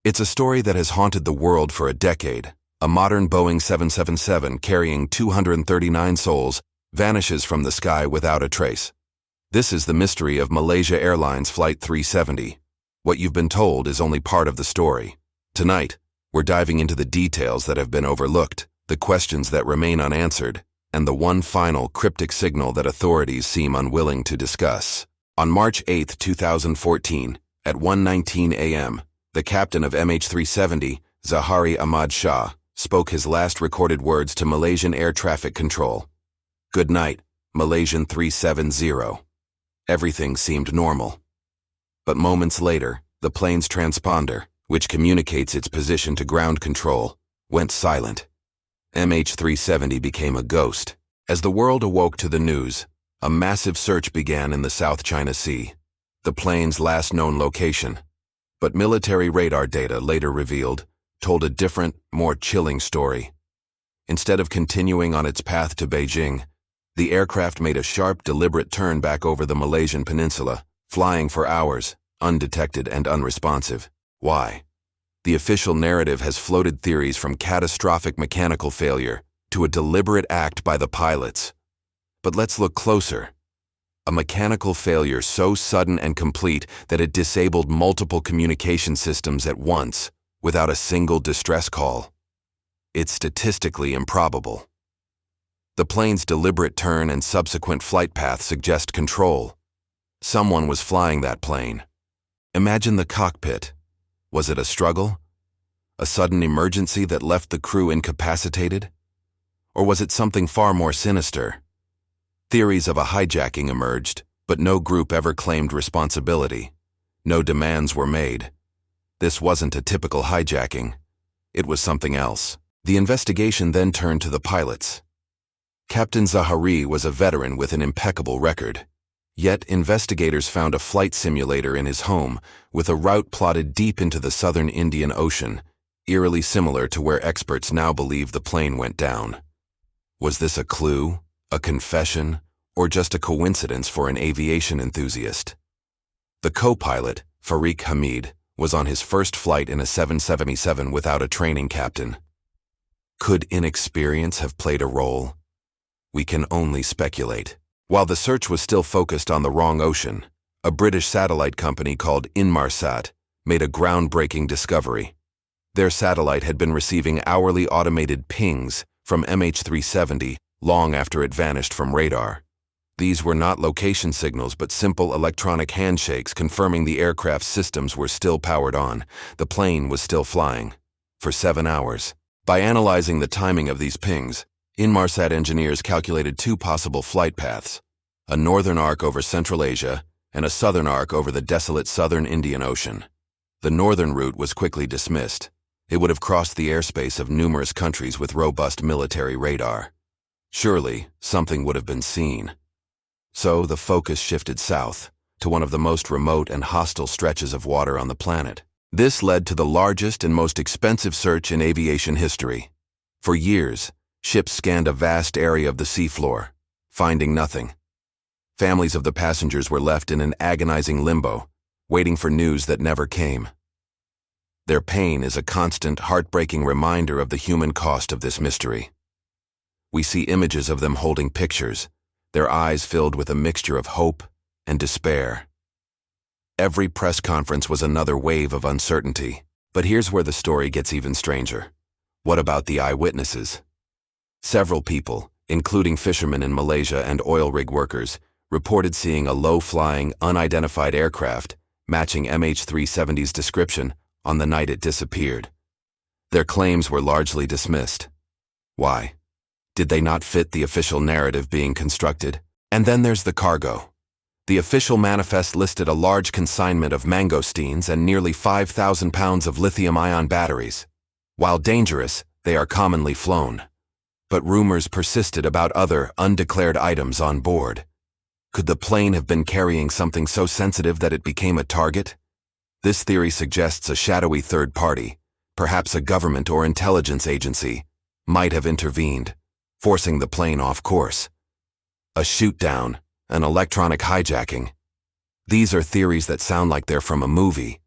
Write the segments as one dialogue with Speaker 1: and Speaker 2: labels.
Speaker 1: It's a story that has haunted the world for a decade. A modern Boeing 777 carrying 239 souls vanishes from the sky without a trace. This is the mystery of Malaysia Airlines Flight 370. What you've been told is only part of the story. Tonight, we're diving into the details that have been overlooked, the questions that remain unanswered, and the one final cryptic signal that authorities seem unwilling to discuss. On March 8, 2014, at 1:19 a.m., the captain of MH370, Zahari Ahmad Shah, spoke his last recorded words to Malaysian Air Traffic Control. "Good night, Malaysian 370. Everything seemed normal. But moments later, the plane's transponder, which communicates its position to ground control, went silent. MH370 became a ghost. As the world awoke to the news, a massive search began in the South China Sea, the plane's last known location. But military radar data later revealed told a different, more chilling story. Instead of continuing on its path to Beijing, the aircraft made a sharp, deliberate turn back over the Malaysian peninsula, flying for hours, undetected and unresponsive. Why? The official narrative has floated theories from catastrophic mechanical failure to a deliberate act by the pilots. But let's look closer. A mechanical failure so sudden and complete that it disabled multiple communication systems at once, without a single distress call. It's statistically improbable. The plane's deliberate turn and subsequent flight path suggest control. Someone was flying that plane. Imagine the cockpit. Was it a struggle? A sudden emergency that left the crew incapacitated? Or was it something far more sinister? Theories of a hijacking emerged, but no group ever claimed responsibility. No demands were made. This wasn't a typical hijacking. It was something else. The investigation then turned to the pilots. Captain Zahari was a veteran with an impeccable record. Yet investigators found a flight simulator in his home with a route plotted deep into the southern Indian Ocean, eerily similar to where experts now believe the plane went down. Was this a clue, a confession, or just a coincidence for an aviation enthusiast? The co-pilot, Farik Hamid, was on his first flight in a 777 without a training captain. Could inexperience have played a role? We can only speculate. While the search was still focused on the wrong ocean, a British satellite company called Inmarsat made a groundbreaking discovery. Their satellite had been receiving hourly automated pings from MH370 long after it vanished from radar. These were not location signals but simple electronic handshakes confirming the aircraft's systems were still powered on. The plane was still flying. For 7 hours. By analyzing the timing of these pings, Inmarsat engineers calculated two possible flight paths, a northern arc over Central Asia and a southern arc over the desolate southern Indian Ocean. The northern route was quickly dismissed. It would have crossed the airspace of numerous countries with robust military radar. Surely, something would have been seen. So the focus shifted south, to one of the most remote and hostile stretches of water on the planet. This led to the largest and most expensive search in aviation history. For years, ships scanned a vast area of the seafloor, finding nothing. Families of the passengers were left in an agonizing limbo, waiting for news that never came. Their pain is a constant, heartbreaking reminder of the human cost of this mystery. We see images of them holding pictures, their eyes filled with a mixture of hope and despair. Every press conference was another wave of uncertainty. But here's where the story gets even stranger. What about the eyewitnesses? Several people, including fishermen in Malaysia and oil rig workers, reported seeing a low-flying, unidentified aircraft matching MH370's description on the night it disappeared. Their claims were largely dismissed. Why? Did they not fit the official narrative being constructed? And then there's the cargo. The official manifest listed a large consignment of mangosteens and nearly 5,000 pounds of lithium-ion batteries. While dangerous, they are commonly flown. But rumors persisted about other, undeclared items on board. Could the plane have been carrying something so sensitive that it became a target? This theory suggests a shadowy third party, perhaps a government or intelligence agency, might have intervened, forcing the plane off course. A shoot-down, an electronic hijacking. These are theories that sound like they're from a movie,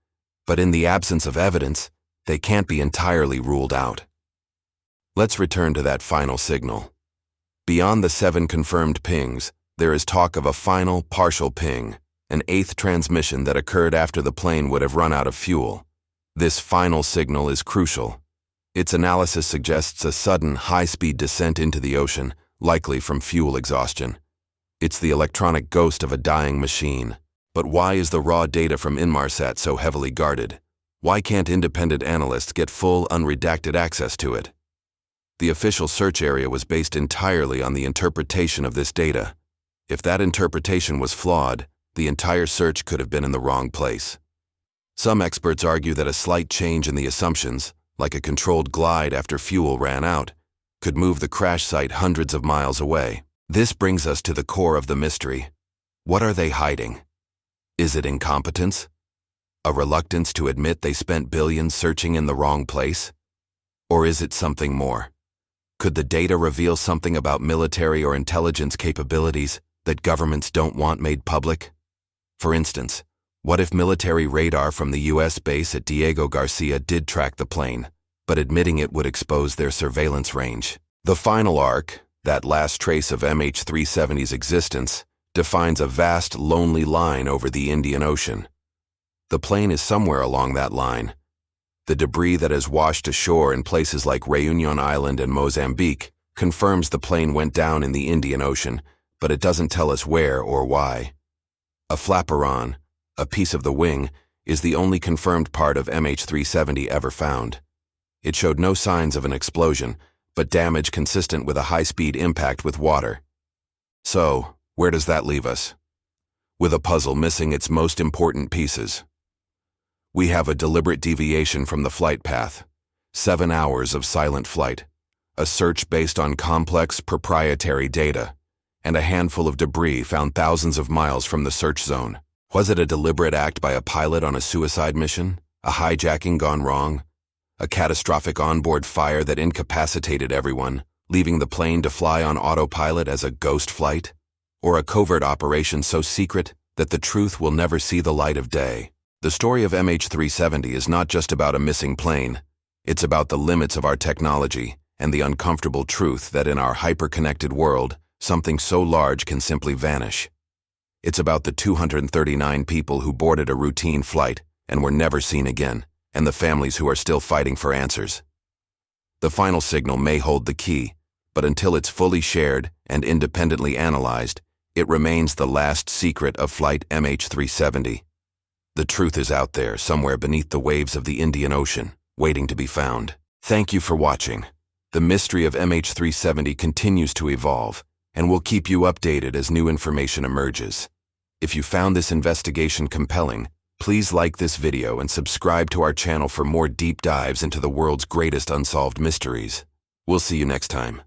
Speaker 1: but in the absence of evidence, they can't be entirely ruled out. Let's return to that final signal. Beyond the 7 confirmed pings, there is talk of a final, partial ping, an 8th transmission that occurred after the plane would have run out of fuel. This final signal is crucial. Its analysis suggests a sudden, high-speed descent into the ocean, likely from fuel exhaustion. It's the electronic ghost of a dying machine. But why is the raw data from Inmarsat so heavily guarded? Why can't independent analysts get full, unredacted access to it? The official search area was based entirely on the interpretation of this data. If that interpretation was flawed, the entire search could have been in the wrong place. Some experts argue that a slight change in the assumptions, like a controlled glide after fuel ran out, could move the crash site hundreds of miles away. This brings us to the core of the mystery. What are they hiding? Is it incompetence? A reluctance to admit they spent billions searching in the wrong place? Or is it something more? Could the data reveal something about military or intelligence capabilities that governments don't want made public? For instance, what if military radar from the U.S. base at Diego Garcia did track the plane, but admitting it would expose their surveillance range? The final arc, that last trace of MH370's existence, defines a vast, lonely line over the Indian Ocean. The plane is somewhere along that line. The debris that has washed ashore in places like Réunion Island and Mozambique confirms the plane went down in the Indian Ocean, but it doesn't tell us where or why. A flaperon, a piece of the wing, is the only confirmed part of MH370 ever found. It showed no signs of an explosion, but damage consistent with a high-speed impact with water. So, where does that leave us? With a puzzle missing its most important pieces. We have a deliberate deviation from the flight path, 7 hours of silent flight, a search based on complex proprietary data, and a handful of debris found thousands of miles from the search zone. Was it a deliberate act by a pilot on a suicide mission? A hijacking gone wrong? A catastrophic onboard fire that incapacitated everyone, leaving the plane to fly on autopilot as a ghost flight? Or a covert operation so secret that the truth will never see the light of day? The story of MH370 is not just about a missing plane. It's about the limits of our technology and the uncomfortable truth that in our hyper-connected world, something so large can simply vanish. It's about the 239 people who boarded a routine flight and were never seen again, and the families who are still fighting for answers. The final signal may hold the key, but until it's fully shared and independently analyzed, it remains the last secret of Flight MH370. The truth is out there, somewhere beneath the waves of the Indian Ocean, waiting to be found. Thank you for watching. The mystery of MH370 continues to evolve, and we'll keep you updated as new information emerges. If you found this investigation compelling, please like this video and subscribe to our channel for more deep dives into the world's greatest unsolved mysteries. We'll see you next time.